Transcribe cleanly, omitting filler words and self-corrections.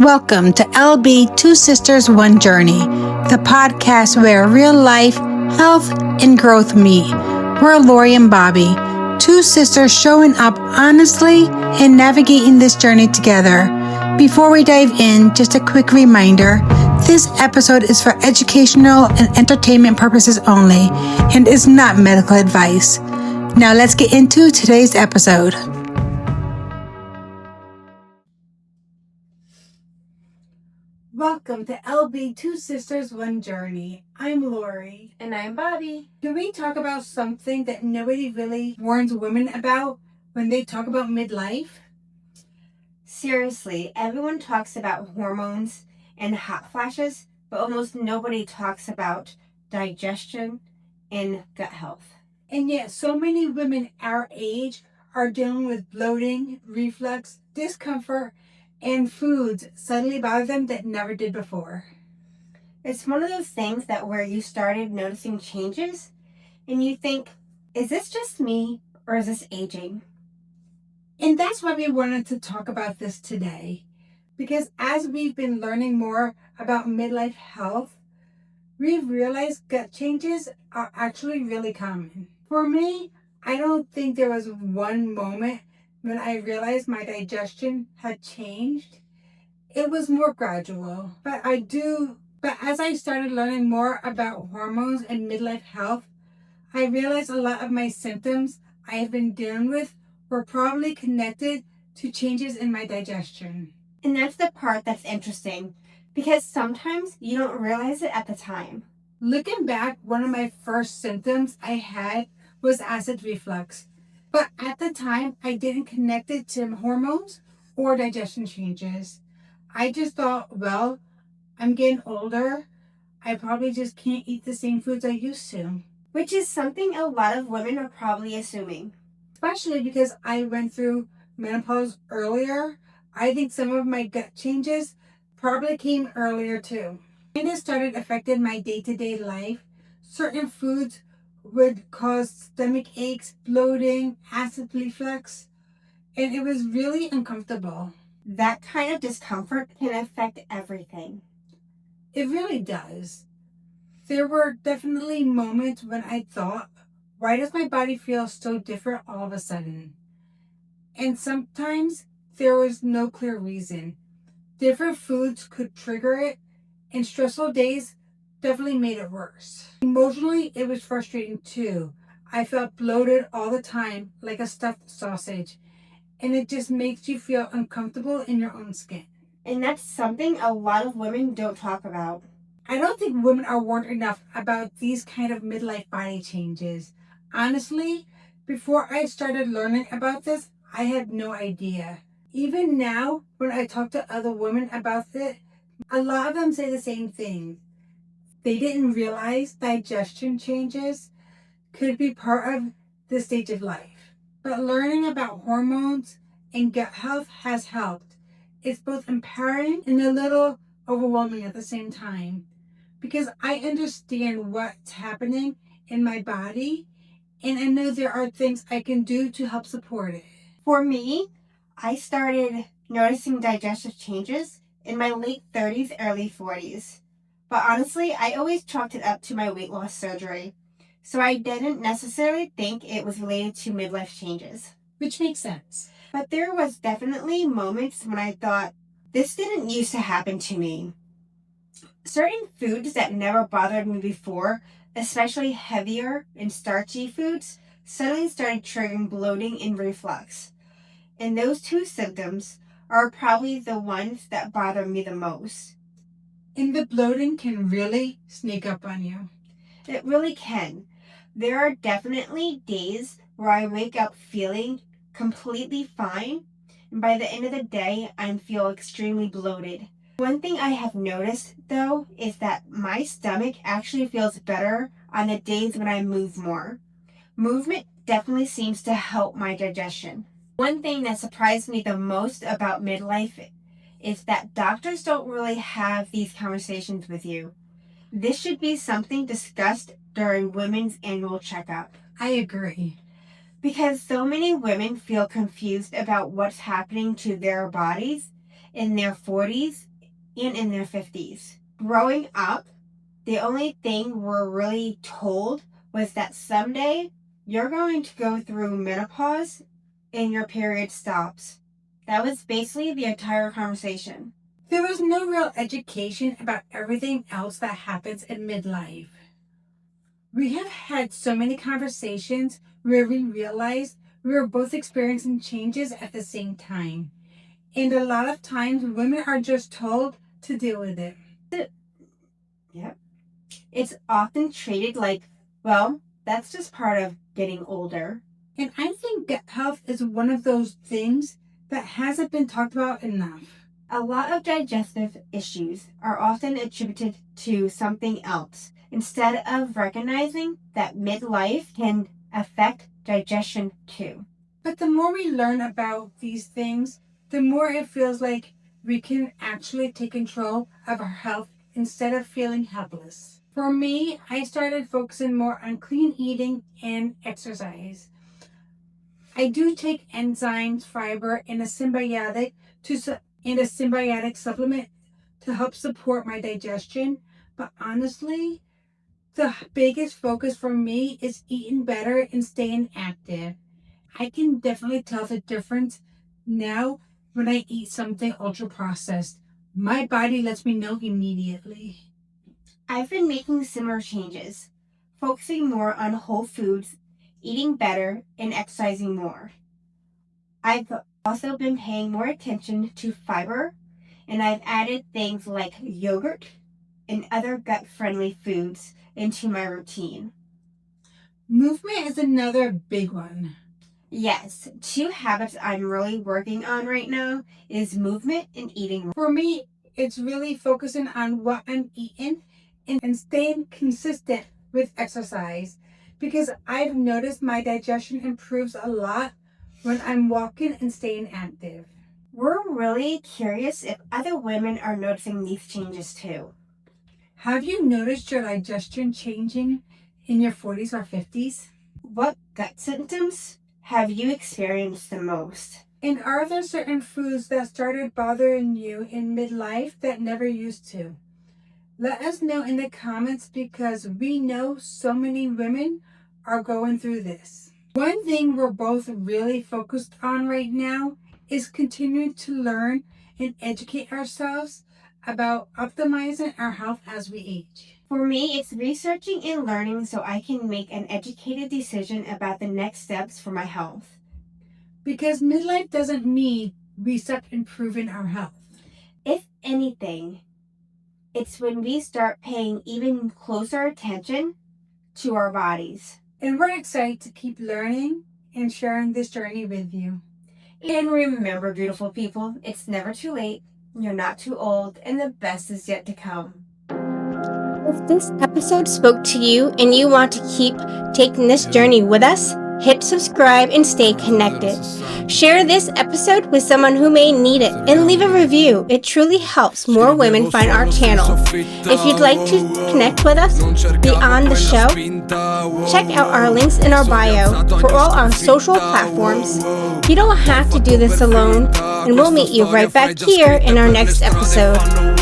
Welcome to LB Two Sisters One Journey, the podcast where real life, health, and growth meet. We're Lori and Bobbi, two sisters showing up honestly and navigating this journey together. Before we dive in, just a quick reminder, this episode is for educational and entertainment purposes only and is not medical advice. Now let's get into today's episode. Welcome to LB Two Sisters One Journey. I'm Lori. And I'm Bobbi. Can we talk about something that nobody really warns women about when they talk about midlife? Seriously, everyone talks about hormones and hot flashes, but almost nobody talks about digestion and gut health. And yet so many women our age are dealing with bloating, reflux, discomfort, and foods suddenly bother them that never did before. It's one of those things that where you started noticing changes and you think, is this just me or is this aging? And that's why we wanted to talk about this today. Because as we've been learning more about midlife health, we've realized gut changes are actually really common. For me, I don't think there was one moment when I realized my digestion had changed. It was more gradual. But as I started learning more about hormones and midlife health, I realized a lot of my symptoms I have been dealing with were probably connected to changes in my digestion. And that's the part that's interesting because sometimes you don't realize it at the time. Looking back, one of my first symptoms I had was acid reflux. But at the time, I didn't connect it to hormones or digestion changes. I just thought, well, I'm getting older. I probably just can't eat the same foods I used to. Which is something a lot of women are probably assuming. Especially because I went through menopause earlier. I think some of my gut changes probably came earlier too. And it started affecting my day-to-day life. Certain foods would cause stomach aches, bloating, acid reflux, and it was really uncomfortable. That kind of discomfort can affect everything. It really does. There were definitely moments when I thought, why does my body feel so different all of a sudden? And sometimes there was no clear reason. Different foods could trigger it, and stressful days definitely made it worse. Emotionally, it was frustrating too. I felt bloated all the time, like a stuffed sausage, and it just makes you feel uncomfortable in your own skin. And that's something a lot of women don't talk about. I don't think women are warned enough about these kind of midlife body changes. Honestly, before I started learning about this, I had no idea. Even now, when I talk to other women about it, a lot of them say the same thing. They didn't realize digestion changes could be part of this stage of life. But learning about hormones and gut health has helped. It's both empowering and a little overwhelming at the same time, because I understand what's happening in my body and I know there are things I can do to help support it. For me, I started noticing digestive changes in my late 30s, early 40s. But honestly, I always chalked it up to my weight loss surgery. So I didn't necessarily think it was related to midlife changes. Which makes sense. But there was definitely moments when I thought, this didn't used to happen to me. Certain foods that never bothered me before, especially heavier and starchy foods, suddenly started triggering bloating and reflux. And those two symptoms are probably the ones that bother me the most. And the bloating can really sneak up on you. It really can. There are definitely days where I wake up feeling completely fine, and by the end of the day, I feel extremely bloated. One thing I have noticed, though, is that my stomach actually feels better on the days when I move more. Movement definitely seems to help my digestion. One thing that surprised me the most about midlife is that doctors don't really have these conversations with you. This should be something discussed during women's annual checkup. I agree. Because so many women feel confused about what's happening to their bodies in their 40s and in their 50s. Growing up, the only thing we're really told was that someday you're going to go through menopause and your period stops. That was basically the entire conversation. There was no real education about everything else that happens in midlife. We have had so many conversations where we realized we were both experiencing changes at the same time. And a lot of times women are just told to deal with it. Yep. It's often treated like, well, that's just part of getting older. And I think gut health is one of those things that hasn't been talked about enough. A lot of digestive issues are often attributed to something else instead of recognizing that midlife can affect digestion too. But the more we learn about these things, the more it feels like we can actually take control of our health instead of feeling helpless. For me, I started focusing more on clean eating and exercise. I do take enzymes, fiber, and a symbiotic supplement to help support my digestion. But honestly, the biggest focus for me is eating better and staying active. I can definitely tell the difference now when I eat something ultra processed. My body lets me know immediately. I've been making similar changes, focusing more on whole foods, eating better, and exercising more. I've also been paying more attention to fiber, and I've added things like yogurt and other gut-friendly foods into my routine. Movement is another big one. Yes, two habits I'm really working on right now is movement and eating. For me, it's really focusing on what I'm eating and staying consistent with exercise because I've noticed my digestion improves a lot when I'm walking and staying active. We're really curious if other women are noticing these changes too. Have you noticed your digestion changing in your 40s or 50s? What gut symptoms have you experienced the most? And are there certain foods that started bothering you in midlife that never used to? Let us know in the comments because we know so many women are going through this. One thing we're both really focused on right now is continuing to learn and educate ourselves about optimizing our health as we age. For me, it's researching and learning so I can make an educated decision about the next steps for my health. Because midlife doesn't mean we stop improving our health. If anything, it's when we start paying even closer attention to our bodies. And we're excited to keep learning and sharing this journey with you. And remember, beautiful people, it's never too late, you're not too old, and the best is yet to come. If this episode spoke to you and you want to keep taking this journey with us, hit subscribe and stay connected. Share this episode with someone who may need it and leave a review. It truly helps more women find our channel. If you'd like to connect with us beyond the show, check out our links in our bio for all our social platforms. You don't have to do this alone, and we'll meet you right back here in our next episode.